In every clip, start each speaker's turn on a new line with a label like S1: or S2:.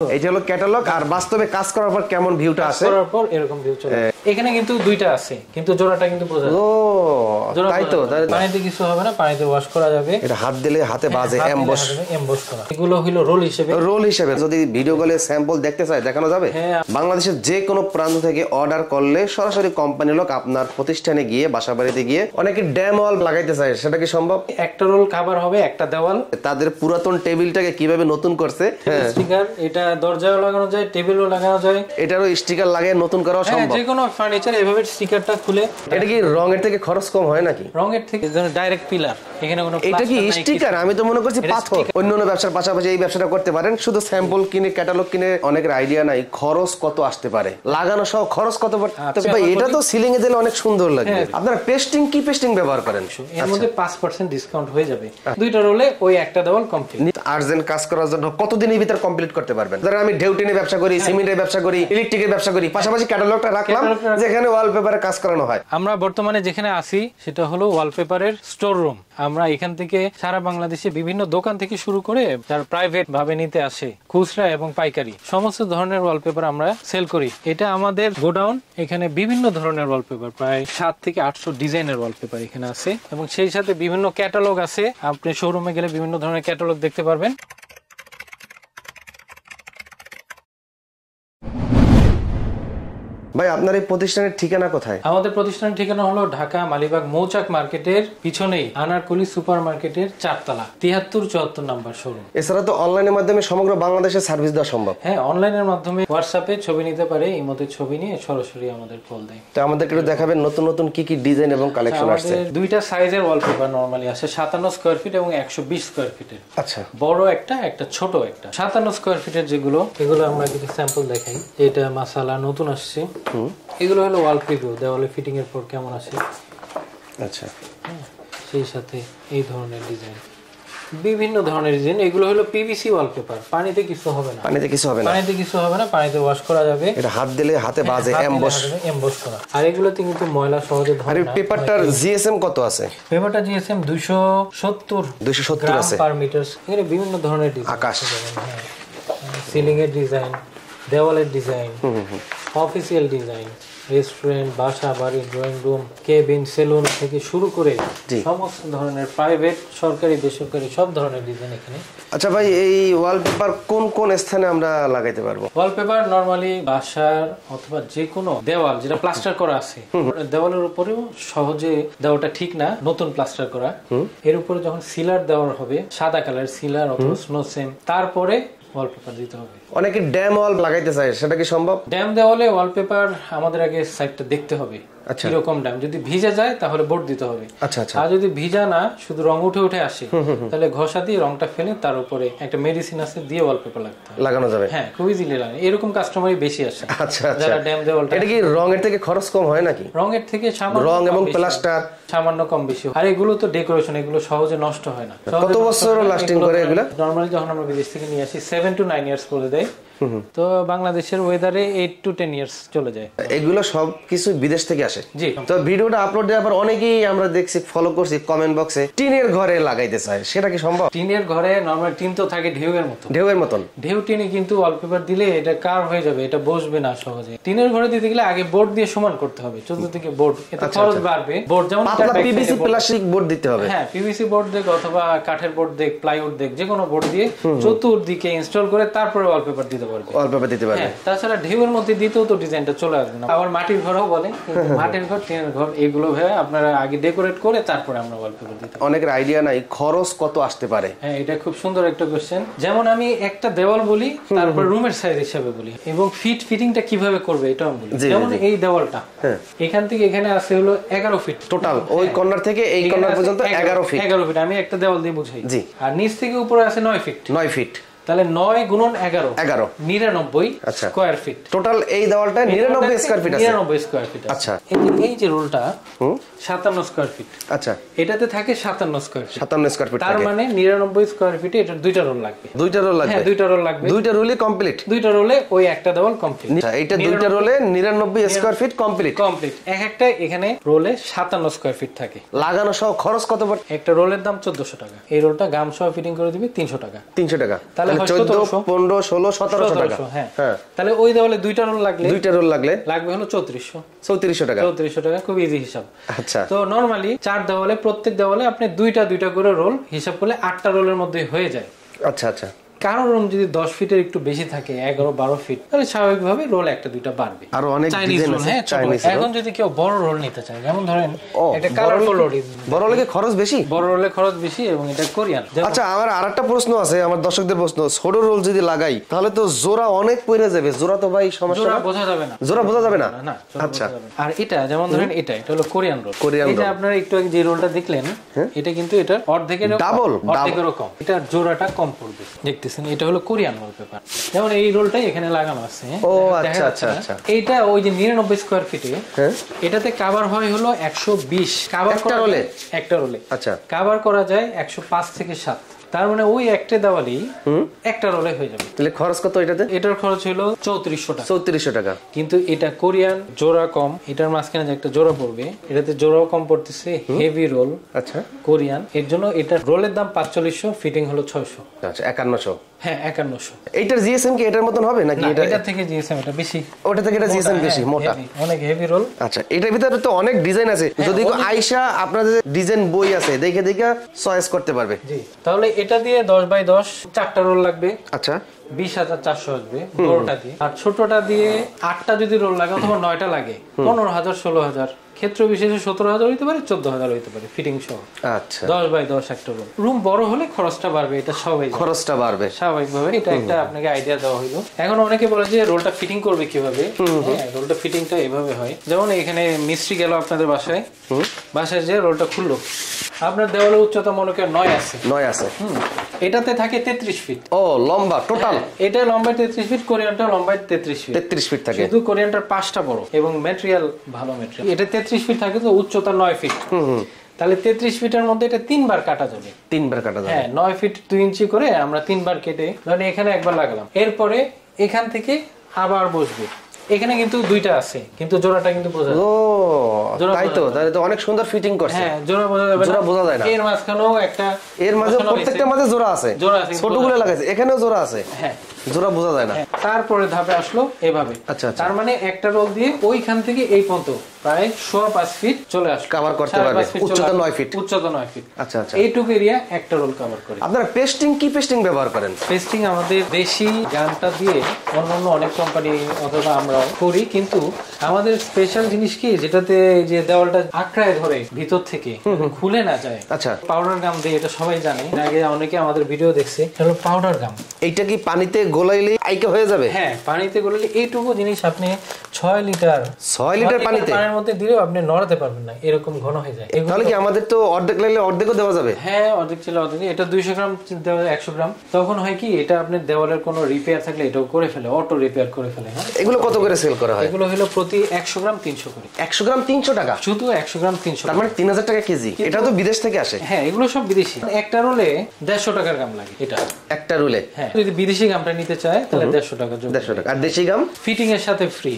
S1: এই যে হলো ক্যাটালগ, আর বাস্তবে কাজ করার পর কেমন ভিউটা আসে?
S2: করার পর এরকম ভিউ চলে। এখানে কিন্তু দুইটা আছে, কিন্তু জোড়াটা কিন্তু বোঝা যায়।
S1: ও তাই তো,
S2: পানিতে কিছু হবে না, পানিতে ওয়াশ করা যাবে।
S1: এটা হাত দিলে হাতে বাজে, এমবস
S2: করা। এগুলো হলো রোল হিসেবে।
S1: রোল হিসেবে যদি ভিডিও কলে স্যাম্পল দেখতে চাই দেখানো যাবে? বাংলাদেশের যে কোনো প্রান্ত থেকে অর্ডার করলে সরাসরি কোম্পানি লোক আপনার প্রতিষ্ঠানে গিয়ে, বাসা বাড়িতে গিয়ে অনেকে ড্যাম ওয়াল লাগাইতে চায়, সেটা কি সম্ভব?
S2: একটা রোল কভার হবে, একটা দেওয়াল।
S1: তাদের পুরাতন টেবিলটাকে কিভাবে নতুন করছে।
S2: স্টিকার, এটা দরজাও লাগানো যায়, টেবিলও লাগানো যায়।
S1: এটারও স্টিকার লাগিয়ে নতুন করাও সম্ভব।
S2: যে কোনো ফার্নিচার এভাবে স্টিকারটা খুলে।
S1: এটা কি রঙের থেকে খরচ কম হয় নাকি?
S2: রঙের থেকে ডাইরেক্ট পিলার, এখানে কোনো
S1: এটা কি স্টিকার? আমি তো মনে করছি পাথর। অন্যান্য ব্যবসার পাশাপাশি এই ব্যবসাটা করতে পারেন। শুধু স্যাম্পল কিনে, ক্যাটালগ কিনে অনেকের আইডিয়া নাই খরচ কত আসতে পারে, লাগানো সহ খরচ কত পড়তে পারে। এটা তো সিলিং এ দিলে অনেক সুন্দর লাগবে। আপনারা পেস্টিং কি পেস্টিং ব্যবহার করেন?
S2: এর মধ্যে 5% ডিসকাউন্ট হয়ে যাবে। দুইটা রোলে ওই একটা দেওয়াল কমপ্লিট।
S1: আর্জেন্ট কাজ করার জন্য কতদিনের ভিতর কমপ্লিট করতে পারবেন? ধরেন আমি ঢেউটিনের ব্যবসা করি, সিমেন্টের ব্যবসা করি, ইলেকট্রিকের ব্যবসা করি, পাশাপাশি ক্যাটালগটা রাখলাম যেখানে ওয়ালপেপারে কাজ করানো হয়।
S2: আমরা বর্তমানে যেখানে আছি সেটা হলো ওয়ালপেপারের স্টোর রুম। আমরা এখান থেকে সারা বাংলাদেশে বিভিন্ন দোকান থেকে শুরু করে যারা প্রাইভেট ভাবে নিতে আসে, খুচরা এবং পাইকারি সমস্ত ধরনের ওয়ালপেপার আমরা সেল করি। এটা আমাদের গোডাউন। এখানে বিভিন্ন ধরনের ওয়ালপেপার, প্রায় 7 থেকে 800 ডিজাইনের ওয়ালপেপার এখানে আছে, এবং সেই সাথে বিভিন্ন ক্যাটালগ আছে। আপনি শোরুমে গেলে বিভিন্ন ধরনের ক্যাটালগ দেখতে পারবেন।
S1: ভাই আপনার এই প্রতিষ্ঠানের ঠিকানা কোথায়?
S2: আমাদের প্রতিষ্ঠানের ঠিকানা হলো ঢাকা মালিবাগ মৌচাক মার্কেটের পিছনেই আনারকুলি সুপার মার্কেটের 4 তলা 7374 নাম্বার শোরুম।
S1: এছাড়া তো অনলাইনের মাধ্যমে সমগ্র বাংলাদেশে সার্ভিস দেওয়া সম্ভব।
S2: হ্যাঁ, অনলাইনের মাধ্যমে হোয়াটসঅ্যাপে ছবি নিতে পারে, ইমোতে ছবি নিয়ে সরাসরি আমাদের কল দেয়।
S1: তো আমাদেরকে একটু দেখাবেন নতুন নতুন কি কি ডিজাইন এবং কালেকশন আসছে।
S2: আমাদের দুইটা সাইজের ওয়ালপেপার নরমালি আসে, 57 স্কয়ার ফিট এবং 120 স্কয়ার ফিটের।
S1: আচ্ছা,
S2: বড় একটা, একটা ছোট একটা। 57 স্কয়ার ফিটের যেগুলো, এগুলো আমরা কিছু স্যাম্পল দেখাই। এটা মাসালা নতুন আসছে। এগুলো হলো ওয়াল প্রিভিউ, দেওয়ালে ফিটিং এর পর কেমন আসে।
S1: আচ্ছা,
S2: সেই সাথে এই ধরনের ডিজাইন, বিভিন্ন ধরনের ডিজাইন। এগুলো হলো পিভিসি ওয়ালপেপার, পানিতে কিছু হবে না।
S1: পানিতে কিছু হবে না,
S2: পানিতে কিছু হবে না, পানিতে ওয়াশ করা যাবে।
S1: এটা হাত দিলে হাতে বাজে,
S2: এমবস করা। আর এগুলোতে কিন্তু ময়লা সহজে ধরে না।
S1: আর পেপারটার জিএসএম কত আছে?
S2: পেপারটা জিএসএম 270
S1: আছে
S2: পার মিটার। এখানে বিভিন্ন ধরনের ডিজাইন,
S1: আকাশ,
S2: সিলিং এর ডিজাইন, দেওয়ালের ডিজাইন, অফিসিয়াল ডিজাইন, রেস্টুরেন্ট, বাসা বাড়ি, ড্রয়িং রুম, কেবিন, সেলুন থেকে শুরু করে সমস্ত ধরনের প্রাইভেট, সরকারি, বেসরকারি সব ধরনের ডিজাইন এখানে।
S1: আচ্ছা ভাই, এই ওয়ালপেপার কোন কোন স্থানে আমরা লাগাইতে পারবো?
S2: ওয়ালপেপার নরমালি বাসার অথবা যে কোনো দেওয়াল যেটা প্লাস্টার করা আছে, দেওয়ালের উপরেও সহজে দেওয়াটা ঠিক না, নতুন প্লাস্টার করা। এর উপরে যখন সিলার দেওয়া হবে, সাদা কালার সিলার অথবা স্নো সেম, তারপরে ওয়ালপেপার দিতে হবে।
S1: অনেকে ড্যাম ওয়াল লাগাইতে চায়, সেটা কি সম্ভব?
S2: ড্যাম দেওয়ালে ওয়ালপেপার আমাদের আগে সাইডটা দেখতে হবে কিরকম ড্যাম। যদি ভিজে যায় তাহলে বোর্ড দিতে হবে।
S1: আচ্ছা আচ্ছা।
S2: আর যদি ভিজা না, শুধু রং উঠে উঠে আসে, তাহলে ঘষা দিয়ে রংটা ফেলে তার উপরে একটা মেডিসিন আছে দিয়ে ওয়ালপেপার লাগানো যাবে। হ্যাঁ, খুব ইজিলি লাগে। এরকম কাস্টমারই বেশি আসে।
S1: আচ্ছা আচ্ছা।
S2: যারা ড্যাম দেওয়ালটা।
S1: এটা কি রঙের থেকে খরচ কম হয় নাকি?
S2: রঙের থেকে সামান্য,
S1: রং এবং প্লাস্টার
S2: সামান্য কম বেশি। আর এগুলো তো ডেকোরেশন, এগুলো সহজে নষ্ট হয় না।
S1: কত বছর লাস্টিং করে এগুলো?
S2: নরমালি যখন আমরা বিদেশ থেকে নিয়ে আসি 7 to 9 ইয়ার্স করে দেয়। তো বাংলাদেশের ওয়েদারে 8 to 10 ইয়ার্স চলে যায়।
S1: এগুলো সব কিছু বিদেশ থেকে আসে।
S2: জি।
S1: তো ভিডিওটা আপলোড দেওয়ার পর অনেকেই আমরা দেখছি, ফলো করছি কমেন্ট বক্সে, টিনের ঘরে লাগাইতে চায়, সেটা কি সম্ভব?
S2: টিনের ঘরে নরমাল টিন তো থাকে ঢেউয়ের মতো।
S1: ঢেউয়ের মতন।
S2: ঢেউ টিনে কিন্তু ওয়ালপেপার দিলে এটা কার হয়ে যাবে, এটা বসবে না সহজে। টিনের ঘরে দিতে গেলে আগে বোর্ড দিয়ে সমান করতে হবে, 14 থেকে বোর্ড, এতে খরচ বাড়বে। বোর্ড যেমন
S1: পাতলা পিভিসি প্লাস্টিক বোর্ড দিতে হবে।
S2: হ্যাঁ, পিভিসি বোর্ড দেখ অথবা কাঠের বোর্ড দেখ, প্লাইউড দেখ, যে কোনো বোর্ড দিয়ে চতুর্দিকে ইনস্টল করে তারপরে ওয়ালপেপার দিতে পারবে।
S1: ওয়ালপেপার দিতে পারবে।
S2: তাছাড়া ঢেউয়ের মধ্যে দিতেও তো ডিজাইনটা চলে আসবে না। আবার মাটির ঘরও বলে, মাটির ঘর, টিনের ঘর, এগুলো ভাবে আপনারা আগে ডেকোরেট করে তারপরে আমরা ওয়ালপেপার দিতে।
S1: অনেকের আইডিয়া নাই খরচ কত আসতে পারে।
S2: হ্যাঁ, এটা খুব সুন্দর একটা কোশ্চেন। যেমন আমি একটা দেওয়াল বলি, তারপর রুমের সাইজ হিসেবে বলি, এবং ফিটিংটা কিভাবে করবে এটাও বলি। যেমন এই দেওয়ালটা এখান থেকে এখানে আছে হলো 11 ফিট
S1: টোটাল, ওই কর্নার থেকে এই কর্নার পর্যন্ত 11 ফিট।
S2: 11 ফিট আমি একটা দেওয়াল দিয়ে বুঝাই।
S1: জি।
S2: আর নিচ থেকে উপরে আছে 9 ফিট।
S1: 9 ফিট,
S2: তাহলে 9 গুণন 11 99
S1: আচ্ছা
S2: স্কয়ার ফিট।
S1: টোটাল এই দেওয়ালটা 99 স্কয়ার ফিট আছে।
S2: 99 স্কয়ার ফিট।
S1: আচ্ছা।
S2: এই যে রোলটা 57 স্কয়ার ফিট।
S1: আচ্ছা।
S2: এটাতে থাকে 57 স্কয়ার ফিট।
S1: 57 square feet.
S2: তার মানে 99 স্কয়ার ফিটে এটা দুইটা রোল লাগবে।
S1: দুইটা রোল লাগবে।
S2: হ্যাঁ, দুইটা রোল লাগবে।
S1: দুইটা রোলই কমপ্লিট।
S2: দুইটা রোলে ওই একটা দেওয়াল কমপ্লিট।
S1: আচ্ছা, এটা দুইটা রোলে 99 স্কয়ার ফিট কমপ্লিট।
S2: এক একটা এখানে রোলে 57 স্কয়ার ফিট থাকে।
S1: লাগানো সহ খরচ কত পড়ে?
S2: একটা রোলের দাম 1400 টাকা। এই রোলটা গাম সহ ফিটিং করে দিবে 300 টাকা।
S1: 300 টাকা। তাহলে মানে 14, 15, 16, 1700 টাকা।
S2: হ্যাঁ
S1: হ্যাঁ,
S2: তাহলে ওই দেওয়ালে দুইটা রোল লাগলে লাগবে হলো
S1: 3400 টাকা।
S2: 3400 টাকা, খুব ইজি হিসাব।
S1: আচ্ছা,
S2: তো নরমালি 4 দেওয়ালে, প্রত্যেক দেওয়ালে আপনি দুইটা করে রোল হিসাব করলে 8টা রোলের মধ্যে হয়ে যায়।
S1: আচ্ছা আচ্ছা।
S2: কারো রুম যদি 10 ফিটের একটু বেশি থাকে, 11-12 ফিট, তাহলে স্বাভাবিকভাবে রোল একটা দুইটা বাড়বে।
S1: আর অনেক ডিজাইন আছে চাইনিজ।
S2: এখন যদি কেউ বড় রোল নিতে চায়, যেমন ধরেন এটা কালারফুল রোল,
S1: বড় রোলে খরচ বেশি,
S2: বড় রোলে খরচ বেশি এবং এটা কোরিয়ান।
S1: আচ্ছা, আমার আরেকটা প্রশ্ন আছে, আমার দর্শকদের প্রশ্ন, ছোট রোল যদি লাগাই তাহলে তো জোড়া অনেক পড়ে যাবে। জোড়া তো ভাই সমস্যা,
S2: জোড়া বোঝা যাবে না,
S1: জোড়া বোঝা যাবে না।
S2: না,
S1: আচ্ছা।
S2: আর এটা যেমন ধরেন এটা হলো কোরিয়ান রোল। এটা আপনারা একটু আগে যে রোলটা দেখলেন, এটা কিন্তু এটা অর্ধেকের কম, এটা জোড়াটা কম পড়বে। দেখতেছেন, এটা হলো কোরিয়ান ওয়ালপেপার। যেমন এই রোলটাই এখানে লাগানো আছে।
S1: ও আচ্ছা আচ্ছা আচ্ছা।
S2: এইটা ওই যে 99 স্কয়ার ফিটে, এটাতে কভার হয় হলো 120 কভার একটা রোলে।
S1: আচ্ছা,
S2: কভার করা যায় 105 থেকে 7। তার মানে ওই একটা দেওয়ালেই একটা রোলে হয়ে যাবে।
S1: তাহলে খরচ কত এটাতে? এটার
S2: খরচ হলো 3400 টাকা।
S1: 3400 টাকা।
S2: কিন্তু এটা কোরিয়ান, জোড়া কম, এটার মাঝখানে যে একটা জোড়া পড়বে, এটাতে জোড়াও কম পড়তেছে, হেভি রোল।
S1: আচ্ছা,
S2: কোরিয়ান, এর জন্য এটা রোলের দাম 4500, ফিটিং হলো 600।
S1: আচ্ছা, 5100।
S2: হ্যাঁ, 5100।
S1: এইটার জিএসএম কি এটার মতন হবে নাকি?
S2: এটা থেকে জিএসএম এটা বেশি,
S1: ওটা থেকে এটা জিএসএম বেশি, মোটা,
S2: অনেক হেভি রোল।
S1: আচ্ছা, এটার ভিতরে তো অনেক ডিজাইন আছে, যদি আয়শা আপনাদের ডিজাইন বই আছে দেখে দেখে চয়েস করতে পারবে।
S2: জি, তাহলে এটা দিয়ে 10x10 4টা রোল লাগবে।
S1: আচ্ছা,
S2: 20,400 আসবে বড়টা দিয়ে। আর ছোটটা দিয়ে 8টা যদি রোল লাগে অথবা 9টা লাগে, 15,000, 16,000, ক্ষেত্র বিশেষে 17,000 হইতে পারে, 14,000 হইতে পারে ফিটিং সহ।
S1: আচ্ছা,
S2: 10x10 একটা রুম। রুম বড় হলে খরচটা বাড়বে, এটা
S1: খরচটা বাড়বে
S2: স্বাভাবিকভাবে। এটা একটা আপনাকে আইডিয়া দেওয়া হইলো। এখন অনেকে বলে যে রোলটা ফিটিং করবে কিভাবে। রোলটা ফিটিংটা এভাবে হয়, যেমন এখানে মিস্ত্রি গেল আপনাদের বাসায় যে রোলটা খুললো, আপনার দেওয়ালের উচ্চতা মনে করেন 9 আছে। এটাতে থাকে 33 ফিট।
S1: ও, লম্বা টোটাল।
S2: এটা লম্বায় 33 ফিট, কোরিয়ানটা লম্বায় 33
S1: ফিট থাকে।
S2: শুধু কোরিয়ানটার পাশটা বড় এবং ম্যাটেরিয়াল ভালো ম্যাটেরিয়াল। এটা 33 ফিট থাকে, তো উচ্চতা 9 ফিট। তাহলে 33 ফিটের মধ্যে এটা 3 বার কাটা যাবে। 3 বার কাটা যাবে। হ্যাঁ, 9 ফিট 2 ইঞ্চি করে আমরা 3 বার কেটে, ধরেন এখানে একবার লাগালাম, এরপরে এখান থেকে আবার বসবে। এখানে কিন্তু দুইটা আছে, কিন্তু জোড়াটা কিন্তু বোঝা যায়। ও, তাই তো, তাহলে তো অনেক সুন্দর ফিটিং করছে। হ্যাঁ, জোড়া বোঝা যাবে না, জোড়া বোঝা যায় না। এর মাঝখানেও একটা, এর মাঝে প্রত্যেকটার মাঝে জোড়া আছে, ছোটগুলো লাগাইছে, এখানেও জোড়া আছে। হ্যাঁ, জোড়া বোঝা যায় না। তারপরে ধাপে আসলো এভাবে। আচ্ছা, তার মানে একটা রোল দিয়ে ওইখান থেকে এই পর্যন্ত প্রায় 5.5 ফিট চলে আসে, কভার করতে পারবে। উচ্চতা 9 ফিট। আচ্ছা আচ্ছা, এইটুকু এরিয়া একটা রোল কভার করে। আপনারা পেস্টিং কি পেস্টিং ব্যবহার করেন? পেস্টিং আমাদের দেশি গামটা দিয়ে অন্যান্য অনেক কোম্পানি অথবা আমরাও করি, কিন্তু আমাদের স্পেশাল জিনিস কি, যেটাতে যে দেওয়ালটা আঁকড়ায় ধরে ভিতর থেকে খুলে না যায়। আচ্ছা, পাউডার গাম দিয়ে, এটা সবাই জানে, আগে অনেকে আমাদের ভিডিও দেখছে, এটা হলো পাউডার গাম। এইটা কি পানিতে গোলাইলে আইকা হয়ে যাবে? হ্যাঁ, পানিতে গোলাইলে এইটুকু জিনিস আপনি 6 লিটার পানির মধ্যে দিলেও আপনি নড়াতে পারবেন না, এরকম ঘন হয়ে যায়। তাহলে কি আমাদের তো অর্ধেক লাগলে অর্ধেকও দেওয়া যাবে? হ্যাঁ, অর্ধেক ছিল অর্ধেক। এটা 200 গ্রাম দেওয়া যায়, 100 গ্রাম। তখন হয় কি, এটা আপনার দেওয়ালের কোনো রিপেয়ার থাকলে এটাও করে ফেলে, অটো রিপেয়ার করে ফেলে। হ্যাঁ, এগুলো কত করে সেল করা হয়? এগুলো হলো প্রতি 100 গ্রাম 300 করে। 100 গ্রাম 300 টাকা? শুধু 100 গ্রাম 300, তার মানে 3000 টাকা কেজি। এটা তো বিদেশ থেকে আসে। হ্যাঁ, এগুলো সব বিদেশি। একটা রোলে 150 টাকার গাম লাগে, এটা একটা রোলে। হ্যাঁ, যদি বিদেশি গামটা নিতে চায় তাহলে 150 টাকা। 150 টাকা। আর দেশি গাম ফিটিং এর সাথে ফ্রি।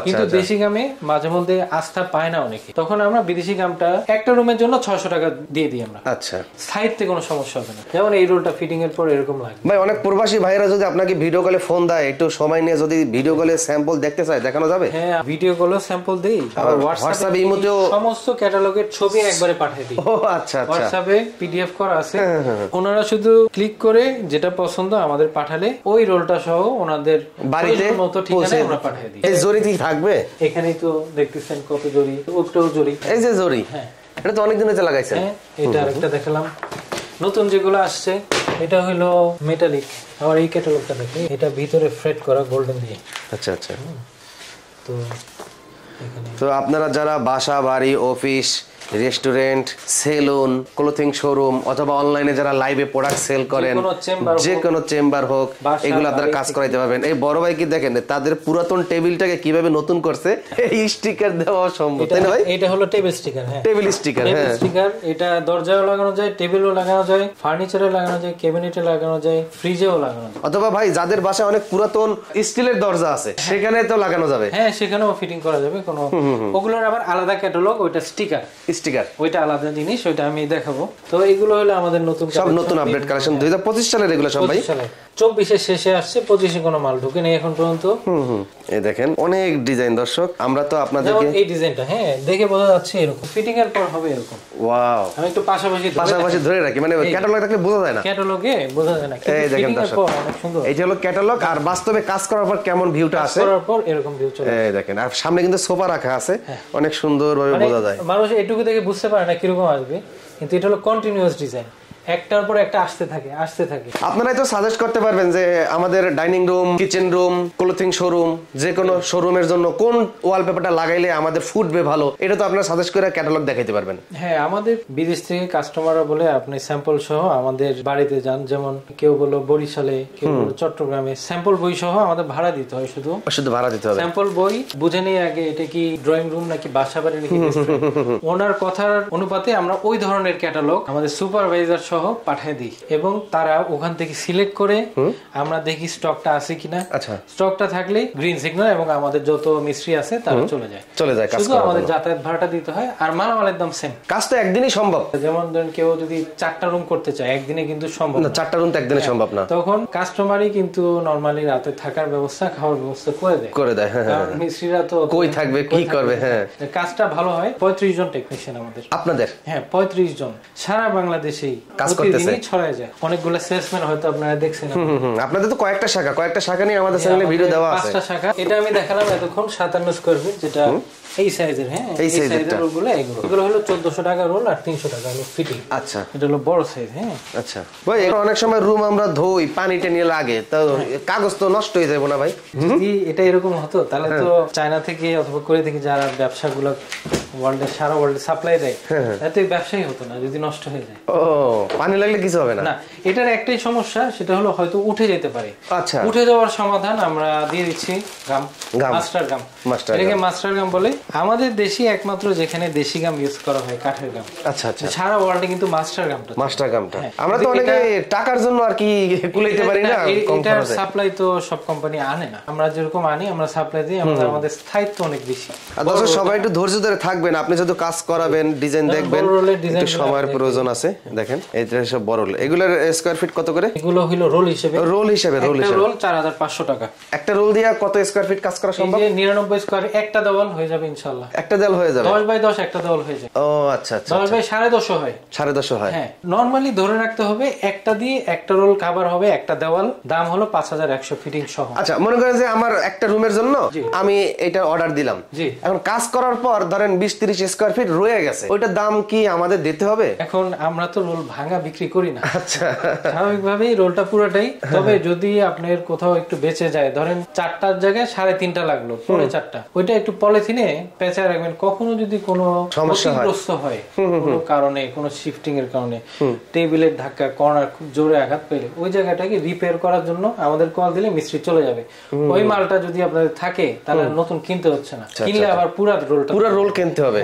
S2: কিন্তু দেশি গামে মাঝে মধ্যে আস্থা পায় না অনেকে, তখন আমরা বিদেশি গামটা একটা রুমের জন্য 600 টাকা দিয়ে দিই আমরা। আচ্ছা, সাইডতে কোনো সমস্যা হবে না। যেমন এই রোলটা ফিটিং এর পর এরকম লাগে। ভাই, অনেক প্রবাসী ভাইরা যদি আপনাকে ভিডিও কলে ফোন দেয়, একটু সময় নিয়ে যদি ভিডিও কলে স্যাম্পল দেখতে চায়, দেখানো যাবে? হ্যাঁ, ভিডিও কলে স্যাম্পল দেই, আর হোয়াটসঅ্যাপে ইমোতেও সমস্ত ক্যাটালগের ছবি একবারে পাঠিয়ে দিই। ও আচ্ছা আচ্ছা, হোয়াটসঅ্যাপে পিডিএফ করা আছে, ওনারা শুধু ক্লিক করে যেটা পছন্দ আমাদের পাঠালে ওই রোলটা সহ ওনাদের বাড়িতে মতো ঠিকানায় আমরা পাঠিয়ে দিই। এই জরি কি থাকবে? এখানেই তো দেখতেছেন কত জরি, ওটাও জরি। এই যে জরি, হ্যাঁ, এটা তো অনেক দিন হতে লাগাইছেন। হ্যাঁ, এটা আরেকটা দেখালাম নতুন যেগুলো আসছে, এটা হলো মেটালিক। আবার এই ক্যাটালগটা দেখি, এটা ভিতরে ফ্রেট করা গোল্ডেন দিয়ে। আচ্ছা আচ্ছা। তো আপনারা যারা বাসা, বাড়ি, office, restaurant, salon, clothing showroom অথবা অনলাইনে যারা লাইভে প্রোডাক্ট সেল করেন, যে কোনো চেম্বার হোক, এগুলো আপনারা কাজ করাইতে পারবেন। এই বড় ভাই কি দেখেন, তাদের পুরাতন টেবিলটাকে কিভাবে নতুন করছে, এই স্টিকার দেওয়া সম্ভব, তাই না ভাই? এটা হলো টেবিল স্টিকার। হ্যাঁ, টেবিল স্টিকার। হ্যাঁ, স্টিকার এটা দরজায়ও লাগানো যায়, টেবিলও লাগানো যায়, ফার্নিচারে লাগানো যায়, ক্যাবিনেটে লাগানো যায়, ফ্রিজেও লাগানো যায়। অথবা ভাই যাদের বাসায় অনেক পুরাতন স্টিলের দরজা আছে, সেখানে তো লাগানো যাবে। হ্যাঁ, সেখানেও ফিটিং করা যাবে। কোনো ওগুলোর আবার আলাদা ক্যাটালগ, ওইটা স্টিকার, ওইটা আলাদা জিনিস, ওইটা আমি দেখাবো। তো এগুলো হলো আমাদের নতুন, সব নতুন আপডেট কালেকশন 2025 সালের, এগুলো সব ভাই 24-এর শেষে আসছে, 25-এ কোনো মাল ঢুকে নেই এখন পর্যন্ত।
S1: এই দেখেন অনেক ডিজাইন দর্শক, আমরা তো আপনাদেরকে
S2: এই ডিজাইনটা হ্যাঁ দেখে বোঝা যাচ্ছে এরকম, ফিটিং এর পর হবে এরকম।
S1: ওয়াও,
S2: আমি একটু পাশাপাশি
S1: ধরে রাখি, মানে ক্যাটালগ থাকলে বোঝা যায় না,
S2: ক্যাটালগে বোঝা যায় না,
S1: এই দেখেন দর্শক
S2: অনেক সুন্দর।
S1: এইটা হলো ক্যাটালগ, আর বাস্তবে কাজ করার পর কেমন ভিউটা আসে,
S2: করার পর এরকম ভিউ চলে।
S1: এই দেখেন, আর সামনে কিন্তু সোফা রাখা আছে, অনেক সুন্দরভাবে বোঝা যায়।
S2: মানুষ এটুকু দেখে বুঝতে পারে না কিরকম আসবে, কিন্তু এটা হলো কন্টিনিউয়াস ডিজাইন, একটার পর একটা আসতে থাকে।
S1: আপনারাই তো সাজেস্ট করতে পারবেন যে আমাদের dining room, kitchen room, clothing showroom, যে কোনো শোরুমের জন্য কোন ওয়ালপেপারটা লাগাইলে আমাদের ফুটবে ভালো, এটা তো আপনারা সাজেস্ট করে ক্যাটালগ দেখাইতে পারবেন।
S2: হ্যাঁ, আমাদের বিদেশ থেকে কাস্টমাররা বলে আপনি স্যাম্পল সহ আমাদের বাড়িতে যান, যেমন কেউ বলো বরিশালে, কেউ বলো চট্টগ্রামে, স্যাম্পল বই সহ আমাদের ভাড়া দিতে হয়, শুধু ভাড়া দিতে হবে। স্যাম্পল বই বুঝে নিয়ে আগে এটা কি ড্রয়িং রুম নাকি বাসা বাড়ি নাকি ওনার কথার অনুপাতে আমরা ওই ধরনের ক্যাটালগ আমাদের সুপারভাইজার সহ পাঠিয়ে দিই, এবং তারা ওখান থেকে সিলেক্ট করে আমরা দেখি স্টকটা আছে কিনা।
S1: আচ্ছা,
S2: স্টকটা থাকলে গ্রিন সিগন্যাল এবং আমাদের যত মিস্ত্রি আছে তারা চলে যায় শুধু আমাদের যাতায়াত ভাড়াটা দিতে হয়, আর মালামালের দাম সেম।
S1: কাজ তো একদিনই সম্ভব,
S2: যেমন ধরেন কেউ যদি 4টা রুম করতে চায় একদিনে কিন্তু সম্ভব না,
S1: 4টা রুম তো একদিনে সম্ভব না,
S2: তখন কাস্টমারই কিন্তু নরমালি রাতে থাকার ব্যবস্থা, খাওয়ার ব্যবস্থা করে দেয়। কারণ মিস্ত্রিরা তো
S1: কই থাকবে, কি করবে। হ্যাঁ,
S2: কাজটা ভালো হয়। 35 জন টেকনিশিয়ান আমাদের,
S1: আপনাদের?
S2: হ্যাঁ, 35 জন সারা বাংলাদেশেই
S1: কাজ করতেছে,
S2: ছড়ায় যায়। অনেকগুলো সেলসম্যান হয়তো আপনারা দেখছেন,
S1: আপনাদের তো কয়েকটা শাখা নিয়ে আমাদের চ্যানেলে ভিডিও দেওয়া আছে,
S2: 5টা শাখা। এটা আমি দেখালাম এতক্ষণ 57 স্কয়ার ফিট, যেটা এই সাইজের। হ্যাঁ, এই সাইজের রোলগুলো এগুলো হলো 1400 টাকা রোল আর 300 টাকা হলো ফিটিং।
S1: আচ্ছা,
S2: এটা হলো বড় সাইজ। হ্যাঁ,
S1: আচ্ছা ভাই, অনেক সময় রুম আমরা ধুই, পানিটা নিয়ে লাগে, তো কাগজ তো নষ্ট হয়ে যাবে না ভাই?
S2: যদি এটা এরকম হতো তাহলে তো চায়না থেকে অথবা কোরিয়া থেকে যারা ব্যবসাগুলো সারা ওয়ার্ল্ডে সাপ্লাই দেয়, এত ব্যবসাই হতো না যদি নষ্ট হয়ে যায়।
S1: ও, পানি লাগলে কিছু হবে না?
S2: না, এটার একটাই সমস্যা, সেটা হলো হয়তো উঠে যেতে পারে।
S1: আচ্ছা,
S2: উঠে যাওয়ার সমাধান আমরা দিয়ে দিচ্ছি গাম, মাস্টার গাম। এটাকে মাস্টার গাম বলে। আমাদের দেশি একমাত্র যেখানে দেশি গাম ইউজ করা হয়, কাঠের গাম।
S1: আচ্ছা আচ্ছা,
S2: সারা ওয়ার্ল্ডে কিন্তু মাস্টার গামটা
S1: আমরা তো অনেকে টাকার জন্য আর কি কুলাইতে পারি না,
S2: এটার সাপ্লাই তো সব কোম্পানি আনে না, আমরা যেরকম আনি আমরা সাপ্লাই দিই, আমাদের স্থায়িত্ব অনেক বেশি।
S1: আর দর্শক সবাই একটু ধৈর্য ধরে থাকবেন, আপনি যদি কাজ করাবেন, ডিজাইন দেখবেন, একটু সময়ের প্রয়োজন আছে। দেখেন এইটা সব বড় রোল, এগুলোর স্কয়ার ফিট কত করে?
S2: এগুলো হলো রোল হিসেবে
S1: রোল
S2: 4500 টাকা।
S1: একটা রোল দিয়া কত স্কয়ার ফিট কাজ করা সম্ভব?
S2: 99 স্কয়ার, একটা দেওয়াল হয়ে যাবে ইনশাআল্লাহ।
S1: একটা দেওয়াল হয়ে যাবে,
S2: 10 বাই 10 একটা দেওয়াল হয়ে যায়।
S1: ও আচ্ছা আচ্ছা,
S2: 10 বাই 10.5 হয়,
S1: 10.5 হয়।
S2: হ্যাঁ, নরমালি ধরে রাখতে হবে একটা দিয়ে একটা রোল কভার হবে, একটা দেওয়াল, দাম হলো 5100 ফিটিং সহ।
S1: আচ্ছা, মনে করেন যে আমার একটা রুমের জন্য আমি এটা অর্ডার দিলাম, এখন কাজ করার পর ধরেন 20-30 স্কয়ার ফিট রয়ে গেছে, ওইটার দাম কি আমাদের দিতে হবে?
S2: এখন আমরা তো রোল ভাঙা বিক্রি করি না, আচ্ছা, স্বাভাবিকভাবেই রোলটা পুরোটাই। তবে যদি আপনার কোথাও একটু বেঁচে যায়, ধরেন 4টার জায়গায় 3.5টা লাগলো, 4.5টা, ওইটা একটু পলিথিনে পেঁচা রাখবেন। কখনো যদি কোনো ক্ষতিগ্রস্ত হয় কোনো কারণে, কোনো শিফটিং এর কারণে, টেবিলের ধাক্কা, কর্নার খুব জোরে আঘাত পেলে, ওই জায়গাটাকে রিপেয়ার করার জন্য আমাদের কল দিলে মিস্ত্রি চলে যাবে। ওই মালটা যদি আপনাদের থাকে তাহলে নতুন কিনতে হচ্ছে না, কিনলে আবার পুরো রোল কিনতে হবে,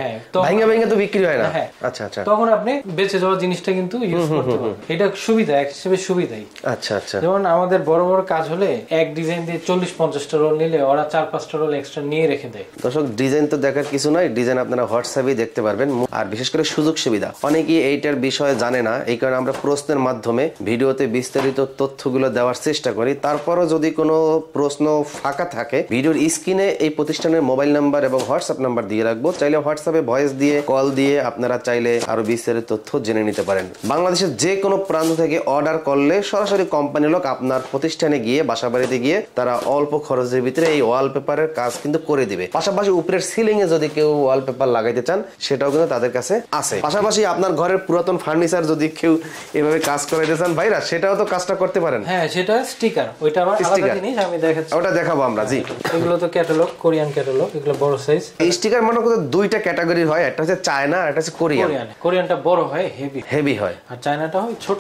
S2: ভাঙা তো বিক্রি হয় না। আচ্ছা আচ্ছা, তখন আপনি বেঁচে যাওয়া জিনিসটা কিন্তু ইউজ করতে পারবেন, এটা সুবিধা হিসেবে সুবিধাই। আচ্ছা আচ্ছা, যেমন আমাদের বড় বড় কাজ হলে এক ডিজাইন দিয়ে 40-50টা রোল নিলে ওরা 4-5টা রোল এক্সট্রা নিয়ে রেখে দেয়। দর্শক, ডিজাইন তো দেখার কিছু নয়, ডিজাইন আপনারা হোয়াটসঅ্যাপে দেখতে পারবেন। আর বিশেষ করে সুযোগ সুবিধা অনেকেই এইটার বিষয়ে জানে না, এই কারণে আমরা প্রশ্নের মাধ্যমে ভিডিওতে বিস্তারিত তথ্যগুলো দেওয়ার চেষ্টা করি। তারপরও যদি কোনো প্রশ্ন ফাঁকা থাকে, ভিডিওর স্ক্রিনে এই প্রতিষ্ঠানের মোবাইল নাম্বার এবং হোয়াটসঅ্যাপ নাম্বার দিয়ে রাখবো, চাইলে হোয়াটসঅ্যাপে ভয়েস দিয়ে, কল দিয়ে আপনারা চাইলে আরো বিস্তারিত তথ্য জেনে নিতে পারেন। বাংলাদেশের যে কোনো প্রান্ত থেকে অর্ডার করলে সরাসরি কোম্পানি লোক আপনার প্রতিষ্ঠানে গিয়ে, বাসা বাড়িতে গিয়ে তারা অল্প খরচের ভিতরে এই ওয়ালপেপারের কাজ কিন্তু করে দিবে। পাশাপাশি উপরের সিলিং এ যদি কেউ ওয়ালপেপার লাগাইতে চান, সেটাও কিন্তু তাদের কাছে আছে। পাশাপাশি আপনার ঘরের পুরাতন ফার্নিচার যদি কেউ এভাবে কাজ করাইতে চান ভাইরা, সেটাও তো কাজটা করতে পারেন। হ্যাঁ, সেটা স্টিকার, ওইটা আবার আলাদা জিনিস, আমি দেখাচ্ছি, ওটা দেখাবো আমরা। জি, এগুলো তো ক্যাটালগ, কোরিয়ান ক্যাটালগ, এগুলো বড় সাইজ। এই স্টিকার মনে করতে দুইটা ক্যাটাগরি হয়, একটা হচ্ছে চায়না আর একটা হচ্ছে কোরিয়ান। কোরিয়ানটা বড় হয়, হেভি হয়, আর চায়নাটা হয় ছোট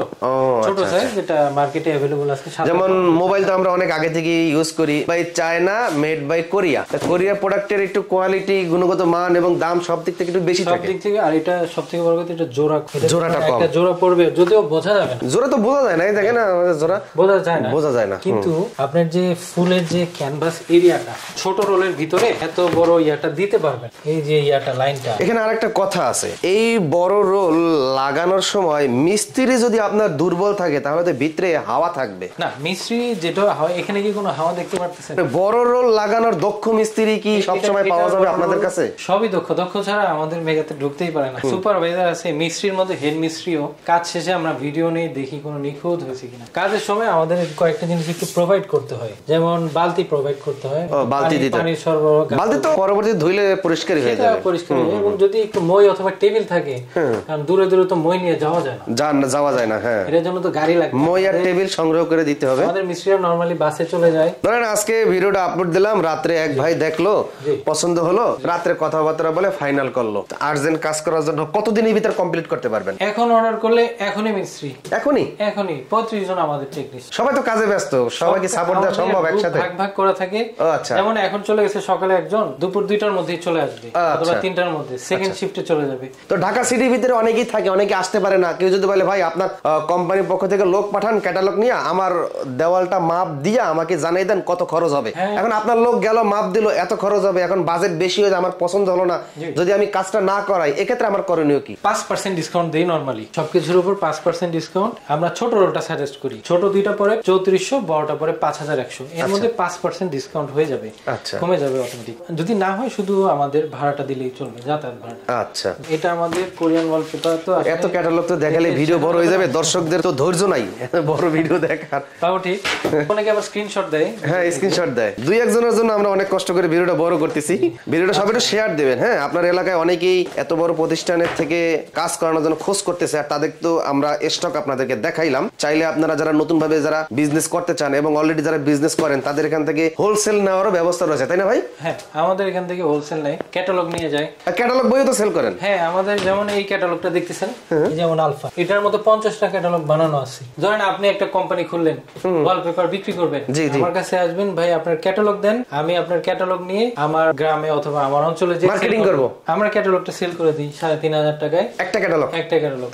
S2: সাইজ, যেটা মার্কেটে अवेलेबल আছে। যেমন মোবাইল তো আমরা অনেক আগে থেকে ইউজ করি, by China, made by Korea. Korea প্রোডাক্টের একটু কোয়ালিটি, গুণগত মান এবং দাম সব দিক থেকে একটু বেশি থাকে, সব দিক থেকে। আর এটা সবথেকে বড় কথা, এটা জোড়াটা কম, একটা জোড়া পড়বে, যদিও বোঝা যাবে না, জোড়া তো বোঝা যায় না, এই দেখেন না, জোড়া বোঝা যায় না। কিন্তু আপনার যে ফুলের যে ক্যানভাস এরিয়াটা, ছোট রোলের ভিতরে এত বড় ইয়াটা দিতে পারবেন, এই যে ইয়াটা লাইনটা।
S1: এখানে আরেকটা কথা আছে, এই বড় রোল লাগানোর সময় মিস্ত্রি যদি আপনার দুর্বল থাকে তাহলে তো ভিতরে হাওয়া থাকবে
S2: না। মিস্ত্রি যেটা হয় এখানে কি কোনো হাওয়া দেখতে পারতেছেন?
S1: বড় রোল লাগানোর দক্ষ মিস্ত্রি কি সবসময় পাওয়া যাবে আপনাদের কাছে?
S2: সবই দক্ষ ছাড়া আমাদের মেগাতে ঢুকতেই পারে না। সুপারভাইজার আছে, মিস্ত্রির মধ্যে হেড মিস্ত্রিও। কাজ শেষে আমরা ভিডিও নিয়ে দেখি কোনো নিখুঁত হয়েছে কিনা। কাজের সময় আমাদের কয়েকটা জিনিস একটু প্রোভাইড করতে হয়, যেমন বালতি প্রোভাইড করতে হয়,
S1: বালতি দিতে,
S2: পানি সরবরাহ।
S1: বালতি তো পরবর্তী ধুইলে পরিষ্কারই হয়ে যাবে,
S2: পরিষ্কার হয়ে যাবে। এবং যদি একটু মই অথবা টেবিল থাকে, কারণ দূরে দূরে তো মই নিয়ে যাওয়া যায় না,
S1: যাওয়া যায় না। হ্যাঁ,
S2: এর জন্য তো গাড়ি লাগে,
S1: মই আর টেবিল সংগ্রহ করে দিতে হবে।
S2: আমাদের মিস্ত্রিরা নরমালি বাসে চলে যায়।
S1: ধরেন আজকে ভিডিওটা আপলোড দিলাম, রাত্রে এক ভাই দেখলো, পছন্দ হলো, রাত্রে কথাবার্তা বলে ফাইনাল করলো। আর্জেন্ট কাজ করার জন্য কতদিনের ভিতর কমপ্লিট করতে পারবেন?
S2: এখন অর্ডার করলে এখনই মিস্ত্রি,
S1: এখনই
S2: 35 জন আমাদের টেকনিশিয়ান।
S1: সবাই তো কাজে ব্যস্ত, সবাইকে সাপোর্ট দেওয়া সম্ভব একসাথে?
S2: ভাগ করা থাকে।
S1: আচ্ছা,
S2: যেমন এখন চলে গেছে সকালে একজন, দুপুর 2টার মধ্যে চলে আসবে অথবা 3টার মধ্যে সেকেন্ড শিফটে চলে যাবে।
S1: তো ঢাকা সিটির ভিতরে অনেকেই থাকে, অনেকে আসতে পারে না। কেউ যদি বলে ভাই আপনার কোম্পানির পক্ষ থেকে লোক পাঠান, ক্যাটালগ নিয়ে আমার দেওয়ালটা মাপ দিয়ে আমাকে জানিয়ে দেন কত খরচ হবে। এখন আপনার লোক গেল, মাপ দিল, এত খরচ হবে, এখন বাজেট বেশি হয়ে যায়, আমার পছন্দ হলো না, যদি আমি কাজটা না করাই, এক্ষেত্রে আমার করণীয় কি?
S2: 5% ডিসকাউন্ট দেই নরমালি, সবকিছুর উপর 5% ডিসকাউন্ট। আমরা ছোট রোলটা সাজেস্ট করি, ছোট দুইটা পরে 3400, বড়টা পরে 5100। এর মধ্যে 5% ডিসকাউন্ট হয়ে যাবে, কমে যাবে অটোমেটিক। যদি না হয় শুধু আমাদের ভাড়াটা দিলেই চলবে, যাতায়াত ভাড়া।
S1: আচ্ছা,
S2: এটা আমাদের কোরিয়ান ওয়ালপেপার। তো
S1: এত ক্যাটালগ তো দেখালে ভিডিও বড় হয়ে যাবে, দর্শকদের তো ধৈর্য নাই বড় ভিডিও দেখার।
S2: তাও ঠিক, অনেকে আবার স্ক্রিনশট দেয়।
S1: হ্যাঁ, স্ক্রিনশট দেয়। দুই একজনের জন্য আমরা অনেক কষ্ট করে ভিডিওটা বড় করতেছি। ভিডিওটা সবাই একটু শেয়ার দিবেন। হ্যাঁ, আপনার এলাকায় অনেকেই এত বড় প্রতিষ্ঠানের থেকে কাজ করানোর জন্য খোঁজ করতেছে, আর তাদের তো আমরা স্টক আপনাদেরকে দেখাইলাম। চাইলে আপনারা যারা নতুন ভাবে যারা বিজনেস করতে চান এবং অলরেডি যারা বিজনেস করেন, তাদের এখান থেকে হোলসেল নেওয়ারও ব্যবস্থা রয়েছে, তাই না ভাই?
S2: হ্যাঁ, আমাদের এখান থেকে হোলসেল নেই, ক্যাটালগ নিয়ে যায়।
S1: ক্যাটালগ বইও তো সেল করেন?
S2: হ্যাঁ, আমাদের যেমন এই ক্যাটালগটা দেখতেছেন, যেমন আলফা, এটার মধ্যে 50টা ক্যাটালগ বানানো আছে। ধরেন আপনি একটা কোম্পানি খুললেন, ওয়ালপেপার বিক্রি করবেন, আমার কাছে আসবেন, ভাই আপনার ক্যাটালগ দেন, আমি আপনার ক্যাটালগ নিয়ে আমার গ্রামে অথবা আমার অঞ্চলে যে
S1: মার্কেটিং করব,
S2: আমরা ক্যাটালগটা সেল করে দিই 3500 টাকায় একটা ক্যাটালগ।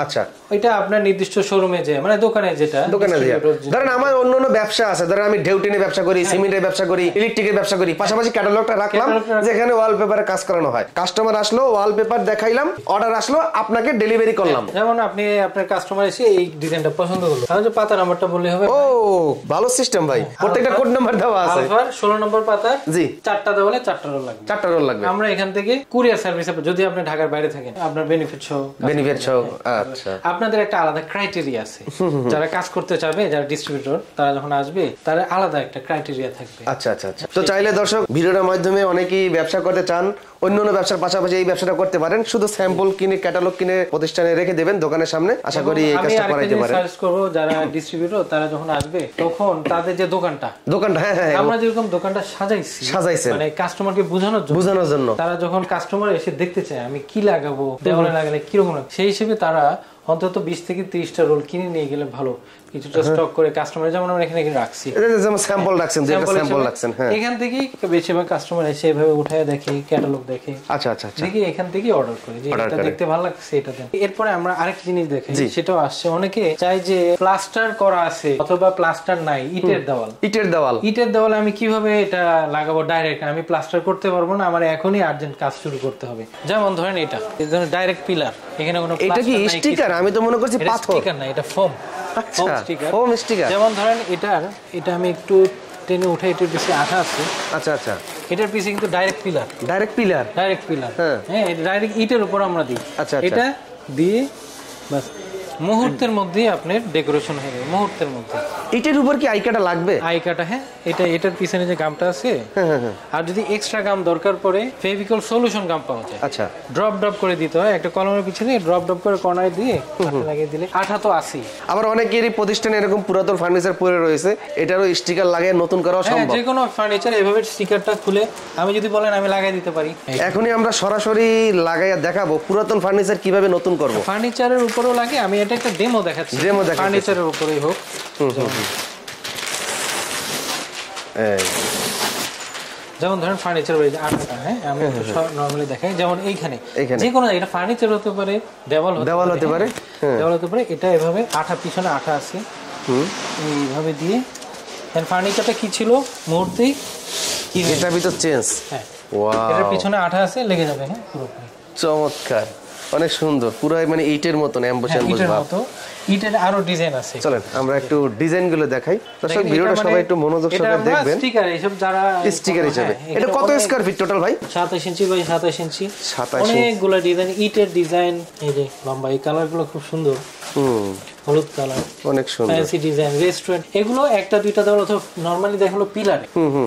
S1: আচ্ছা,
S2: ওইটা আপনার নির্দিষ্ট শোরুমে যে মানে দোকানে যেটা
S1: দোকানে দিয়ে, ধরেন আমার অন্যান্য ব্যবসা আছে, ধরেন আমি ঢেউটিনের ব্যবসা করি, সিমেন্টের ব্যবসা করি, ইলেকট্রিকের ব্যবসা করি, পাশাপাশি ক্যাটালগটা রাখলাম যেখানে ওয়ালপেপারে কাজ করানো হয়। কাস্টমার আসলো, ওয়ালপেপার দেখাইলাম, অর্ডার আসলো, আপনাকে ডেলিভারি করলাম।
S2: যেমন আপনি আপনার কাস্টমার এসে এই ডিজাইনটা পছন্দ করলো, তাহলে পাতা নাম্বারটা বললে হবে।
S1: ও, ভালো সিস্টেম ভাই, প্রত্যেকটা কোড নাম্বার দেওয়া আছে।
S2: আলফার 16 নম্বর পাতা,
S1: জি,
S2: 4টা দেওয়ালে 4টা রোল লাগবে,
S1: 4টা রোল লাগবে।
S2: আমরা এখান থেকে কুরিয়ার সার্ভিস, যদি আপনি ঢাকার বাইরে থাকেন, আপনার বেনিফিট সহ। আচ্ছা, আপনাদের একটা আলাদা ক্রাইটেরিয়া আছে, যারা কাজ করতে চাবে, যারা ডিস্ট্রিবিউটর, তারা যখন আসবে তার আলাদা একটা ক্রাইটেরিয়া থাকবে।
S1: আচ্ছা আচ্ছা আচ্ছা। তো চাইলে দর্শক ভিডিওর মাধ্যমে অনেকেই ব্যবসা করতে চান, অন্যান্য ব্যবসার পাশাপাশি এই ব্যবসাটা করতে পারেন। শুধু স্যাম্পল কিনে, ক্যাটালগ কিনে প্রতিষ্ঠানে রেখে দেবেন দোকানের সামনে, আশা করি এই কাজটা করাইতে পারেন।
S2: আমি সাজেস্ট করব, যারা ডিস্ট্রিবিউটর তারা যখন আসবে তখন তাদের যে দোকানটা, হ্যাঁ, আমরা যেরকম দোকানটা সাজাইছি মানে কাস্টমারকে বোঝানোর জন্য, তারা যখন কাস্টমার এসে দেখতে চায় আমি কি লাগাবো, দেওয়ালে লাগালে কিরকম, সেই হিসেবে তারা অন্তত 20 থেকে 30টা রোল কিনে নিয়ে গেলে ভালো, কিছুটা স্টক করে কাস্টমার, যেমন আমরা এখানে রাখছি, যেমন স্যাম্পল রাখছেন, হ্যাঁ, এখান থেকে বেশিরভাগ কাস্টমার এসে এভাবে উঠায় দেখে, ক্যাটালগ দেখে, আচ্ছা আচ্ছা দেখি, এখান থেকে অর্ডার করে যে এটা দেখতে ভালো লাগছে এটা দেন। এরপরে আমরা আরেকটা জিনিস দেখি, সেটাও আসছে, অনেকে চাই যে প্লাস্টার করা আছে অথবা প্লাস্টার নাই, ইটের দেওয়াল আমি কিভাবে এটা লাগাবো, ডাইরেক্ট আমি প্লাস্টার করতে পারবো না, আমার এখনই আর্জেন্ট কাজ শুরু করতে হবে। যেমন ধরেন এটা, এই ধরনের ডাইরেক্ট পিলার, এখানে কোনো
S1: এটা কি স্টিকার? আমি তো মনে করছি পাথর।
S2: স্টিকার না, এটা ফোম।
S1: Foam sticker.
S2: যেমন ধরেন এটা আমি একটু টেনে উঠে, এটার পিছে আঠা আছে। আচ্ছা আচ্ছা, এটার পিছে কিন্তু ডাইরেক্ট পিলার, হ্যাঁ, ডাইরেক্ট ইটের উপর আমরা দিই। আচ্ছা, এটা দিয়ে বাস মুহূর্তের মধ্যে আপনার ডেকোরেশন হয়ে যাবে, মুহূর্তের মধ্যে।
S1: ইটের উপর কি আইকাটা লাগবে?
S2: আইকাটা, হ্যাঁ, এটার পিছনে যে গামটা আছে, আর যদি এক্সট্রা গাম দরকার পড়ে ফেভিকল সলিউশন গাম পাওয়া যায়। আচ্ছা, ড্রপ করে দিতে হয়, একটা কলমের পিছনে ড্রপ করে কর্নারে দিয়ে লাগিয়ে দিলে আঠা তো আসি।
S1: আবার অনেকেরই প্রতিষ্ঠানে এরকম পুরাতন ফার্নিচার পড়ে রয়েছে, এটারও স্টিকার লাগিয়ে নতুন করা সম্ভব।
S2: যে কোনো ফার্নিচার এভাবে স্টিকারটা খুলে আমি যদি বলেন আমি লাগাই দিতে পারি।
S1: এখনই আমরা সরাসরি লাগাইয়া দেখাবো পুরাতন ফার্নিচার কিভাবে নতুন করব।
S2: ফার্নিচারের উপরও লাগে, আমি এটা একটা ডেমো দেখাচ্ছি, ফার্নিচারের উপরেই হোক। যেমন ধরেন ফার্নিচার আঠাটা, হ্যাঁ, আমি নরমালি দেখাই, যেমন এইখানে যে কোনো, এটা ফার্নিচার হতে পারে, দেওয়াল হতে পারে, এটা এভাবে আঠা, পিছনে আঠা আছে, এইভাবে দিয়ে ফার্নিচারটা কি ছিল মুহূর্তেই,
S1: এটার ভিতর চেঞ্জ,
S2: হ্যাঁ,
S1: ওয়াও,
S2: এটার পিছনে আঠা আছে, লেগে যাবে না পুরোপুরি।
S1: চমৎকার, অনেক সুন্দর, পুরো মানে ইটের মতন এমবোস এমবোস
S2: ইটের
S1: ভাব।
S2: মতো, ইটের আরো ডিজাইন আছে।
S1: চলেন আমরা একটু ডিজাইন গুলো দেখাই। দর্শক ভিডিওটা সবাই একটু মনোযোগ সহকারে দেখবেন।
S2: স্টিকার এইসব যারা
S1: স্টিকার হিসেবে এটা কত স্কয়ার ফিট টোটাল ভাই?
S2: 27 ইঞ্চি বাই 27 ইঞ্চি।
S1: 27
S2: অনেকগুলো ডিজাইন, ইটের ডিজাইন, এই যে লম্বা, এই কালার গুলো খুব সুন্দর, হলুদ কালার,
S1: অনেক সুন্দর,
S2: ফ্যান্সি ডিজাইন, রেস্টুরেন্ট। এগুলো একটা দুইটা দেওয়া, অথবা নরমালি দেখো পিলারে,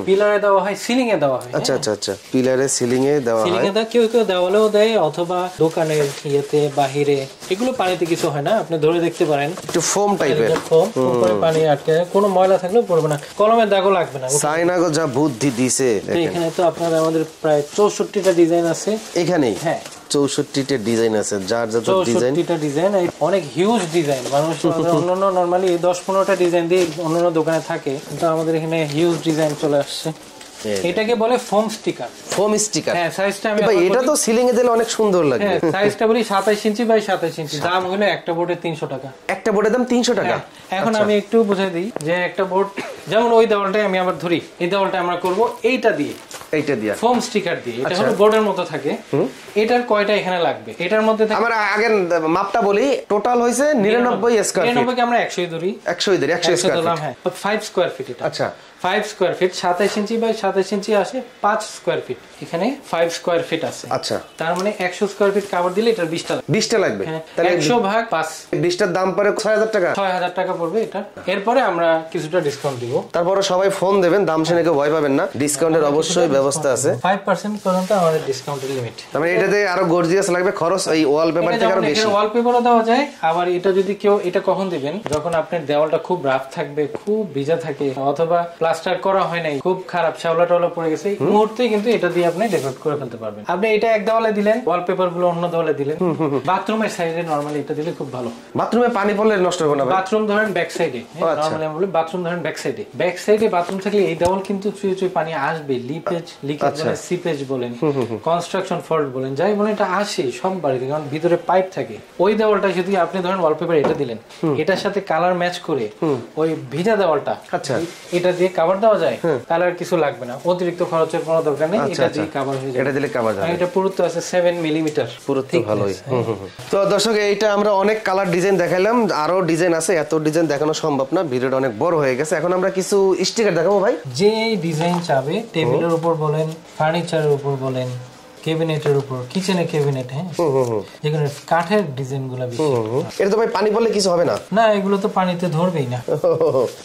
S2: পিলারে দেওয়া হয়, সিলিং এ দেওয়া হয়।
S1: আচ্ছা আচ্ছা আচ্ছা, পিলারে সিলিং এ দেওয়া
S2: সিলিং
S1: হয়।
S2: এ কেউ কেউ দেওয়ালেও দেয়, অথবা দোকানের ইয়েতে বাহিরে। এগুলো পানিতে কিছু হয় না, আপনি ধরে দেখতে পারেন,
S1: একটু ফোম টাইপের,
S2: ফোম, উপরে পানি আটকে, কোনো ময়লা থাকলেও পড়বে না, কলমের দাগও লাগবে না।
S1: সাইনাগো যা বুদ্ধি দিছে
S2: তো
S1: দেখেন।
S2: এখানে তো আপনার আমাদের প্রায় 64টা ডিজাইন আছে
S1: এখানেই
S2: হ্যাঁ,
S1: 64টা ডিজাইন আছে, যার যত ডিজাইন।
S2: 64টা ডিজাইন, অনেক হিউজ ডিজাইন। মানুষ অন্যান্য নরমালি 10-15টা ডিজাইন দিয়ে অন্যান্য দোকানে থাকে, কিন্তু আমাদের এখানে হিউজ ডিজাইন চলে আসছে। এটাকে বলে ফোম স্টিকার।
S1: ফোম স্টিকার,
S2: হ্যাঁ, সাইজটা আমি
S1: ভাই এটা তো সিলিং এ দিলে অনেক সুন্দর লাগবে।
S2: হ্যাঁ, সাইজটা বলি 27 ইঞ্চি বাই 27 ইঞ্চি। দাম হলো একটা বোর্ডে 300 টাকা।
S1: একটা বোর্ডের দাম 300 টাকা।
S2: এখন আমি একটু বুঝাই দিই যে একটা বোর্ড, যেমন ওই দেওয়ালটাই আমি আবার ধরি, এই দেওয়ালটা আমরা করব এইটা দিয়ে,
S1: এইটা দিয়া
S2: ফোম স্টিকার দিয়ে। এটা হলো বোর্ডের মতো থাকে। এটার কয়টা এখানে লাগবে? এটার মধ্যে
S1: আমরা আগের মাপটা বলি, টোটাল হইছে 99 স্কয়ার ফিট।
S2: 99 কে আমরা 100 ধরি,
S1: 100 ধরি, 100 স্কয়ার ফিট।
S2: হ্যাঁ, 5 স্কয়ার ফিট এটা।
S1: আচ্ছা,
S2: 5 স্কয়ার ফিট, 27 ইঞ্চি বাই 27 ইঞ্চি আসে 5 স্কয়ার ফিট। এখানে 5 স্কয়ার ফিট আছে।
S1: আচ্ছা,
S2: তার মানে 100 স্কয়ার ফিট কভার দিলে এটার 20টা লাগবে।
S1: 20টা লাগবে।
S2: তাহলে 100 ভাগ 5,
S1: 20টার দাম পড়ে 6000 টাকা।
S2: 6000 টাকা পড়বে এটা। এরপরে আমরা কিছুটা ডিসকাউন্ট দিব।
S1: তারপরে সবাই ফোন দেবেন, দাম শুনে কেউ ভয় পাবেন না, ডিসকাউন্টের অবশ্যই ব্যবস্থা আছে।
S2: 5% পর্যন্ত আমাদের ডিসকাউন্টের লিমিট।
S1: তার মানে এটাতে আরো গর্জিয়াস লাগবে, খরচ এই ওয়ালপেপার থেকে আরো বেশি।
S2: ওয়ালপেপারও দেওয়া যায়। আবার এটা যদি কেউ, এটা কখন দিবেন? যখন আপনার দেওয়ালটা খুব রাফ থাকবে, খুব ভিজা থাকে, অথবা প্লাস্টার করা হয় নাই, খুব খারাপ শ্যাওলা টাওলা পড়ে গেছে, এই মুহূর্তে কিন্তু এটা দিয়ে আপনি ডেকোরেট করে ফেলতে পারবেন। আপনি এটা এক দেওয়ালে দিলেন, ওয়ালপেপার গুলো অন্য দেওয়ালে দিলেন। বাথরুমের সাইডে নরমালি এটা দিলে খুব ভালো।
S1: বাথরুমে পানি পড়লে নষ্ট হবে না ভাই?
S2: বাথরুম ধরেন ব্যাক সাইডে, নরমালি আমরা বলি বাথরুম ধরেন ব্যাক সাইডে। ব্যাক সাইডে বাথরুম থাকলে এই দেওয়াল কিন্তু চুয়ে চুয়ে পানি আসবে, লিকেজ বলেন, সিপেজ বলেন, কনস্ট্রাকশন ফল্ট বলেন, যাই বলেন, এটা আসে সব বাড়িতে, কারণ ভিতরে পাইপ থাকে। ওই দেওয়ালটা যদি আপনি ধরেন ওয়ালপেপার এটা দিলেন, এটার সাথে কালার ম্যাচ করে ওই ভিজা দেওয়ালটা এটা দিয়ে কভার দেওয়া যায়, তাহলে আর কিছু লাগবে না, অতিরিক্ত খরচের কোনো দরকার নেই। এটা দিয়ে কভার হয়ে যাবে।
S1: এটা দিলে কভার যাবে।
S2: এটা পুরুত্ব আছে 7 মিলিমিটার।
S1: পুরুত্ব ভালোই। তো দর্শক, এইটা আমরা অনেক কালার ডিজাইন দেখাইলাম, আরো ডিজাইন আছে, এত ডিজাইন দেখানো সম্ভব না, ভিডিওটা অনেক বড় হয়ে গেছে। এখন আমরা কিছু স্টিকার দেখাবো ভাই।
S2: যে ডিজাইন চাবে, টেবিলের উপর বলেন, ফার্নিচারের উপর বলেন, ক্যাবিনেটের উপর, কিচেনে ক্যাবিনেট, হ্যাঁ, যেগুলো কাঠের ডিজাইন গুলো বেশি।
S1: এটা তো ভাই পানি পড়লে কিছু হবে না?
S2: না, এগুলো তো পানিতে ধরবেই না।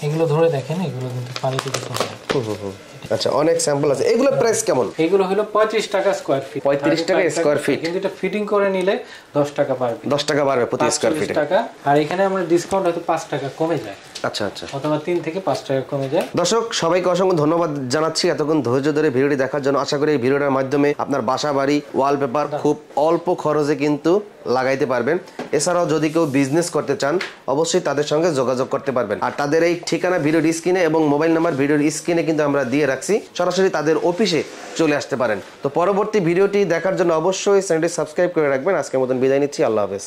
S2: এগুলো ধরে দেখেন, এগুলো কিন্তু পানিতে কিছু হবে না।
S1: আচ্ছা, অনেক স্যাম্পল আছে। এগুলো প্রাইস কেমন?
S2: এগুলো হলো 35 টাকা স্কয়ার ফিট।
S1: 35 টাকা স্কয়ার ফিট,
S2: কিন্তু এটা ফিটিং করে নিলে 10 টাকা বাড়বে।
S1: 10 টাকা বাড়বে প্রতি স্কয়ার ফিটে।
S2: টাকা। আর এখানে আমরা ডিসকাউন্ট হয়তো 5 টাকা কমে যায়।
S1: আচ্ছা আচ্ছা,
S2: অথবা 3 থেকে 5 টাকা কমে যায়।
S1: দর্শক সবাইকে অসংখ্য ধন্যবাদ জানাচ্ছি এতক্ষণ ধৈর্য ধরে ভিডিওটি দেখার জন্য। আশা করি এই ভিডিওটার মাধ্যমে আপনার বাসা বাড়ি ওয়ালপেপার খুব অল্প খরচে কিন্তু লাগাইতে পারবেন। এছাড়াও যদি কেউ বিজনেস করতে চান, অবশ্যই তাদের সঙ্গে যোগাযোগ করতে পারবেন। আর তাদের এই ঠিকানা ভিডিওর স্ক্রিনে এবং মোবাইল নাম্বার ভিডিওর স্ক্রিনে কিন্তু আমরা দিয়ে রাখছি, সরাসরি তাদের অফিসে চলে আসতে পারেন। তো পরবর্তী ভিডিওটি দেখার জন্য অবশ্যই চ্যানেলটি সাবস্ক্রাইব করে রাখবেন। আজকের মতন বিদায় নিচ্ছি, আল্লাহ হাফেজ।